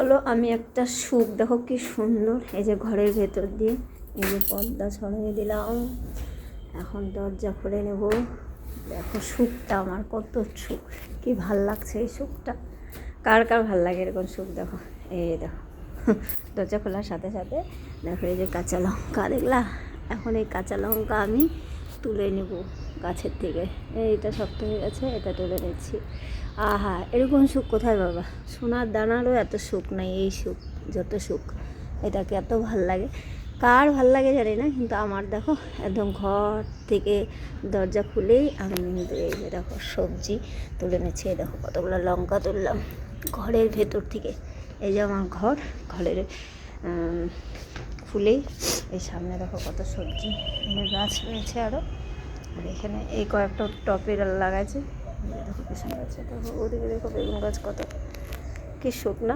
হলো আমি একটা সুখ, দেখো কি সুন্দর, এই যে ঘরের ভেতর দিয়ে এই যে পর্দা ছড়িয়ে দিলাম, এখন দরজা খুলে নেব। দেখো সুখটা আমার, কত সুখ, কি ভাল লাগছে এই সুখটা। কার কার ভাল লাগে এরকম সুখ? দেখো এই দেখো দরজা খোলার সাথে সাথে দেখো এই যে কাঁচা লঙ্কা দেখলা, এখন এই কাঁচা লঙ্কা আমি তুলে নেব গাছের থেকে। এইটা শক্ত হয়ে গেছে, এটা তুলে নিচ্ছি। আহা, এরকম সুখ কোথায় বাবা? সোনার দানারও এত সুখ নাই, এই সুখ যত সুখ, এটাকে এত ভাল লাগে। কার ভাল লাগে জানি না, কিন্তু আমার দেখো একদম ঘর থেকে দরজা খুলেই আমি কিন্তু এই যে দেখো সবজি তুলে নিচ্ছি। এই দেখো কতগুলো লঙ্কা তুললাম ঘরের ভেতর থেকে। এই যে আমার ঘর, ঘরের ফুলেই এই সামনে দেখো কত সবজি গাছ রয়েছে আরও। আর এখানে এই কয়েকটা টপে লাগাইছে, দেখো পেছনে গাছে, দেখো ওদিকে দেখো বেগুন গাছ, কত কি শুকনা।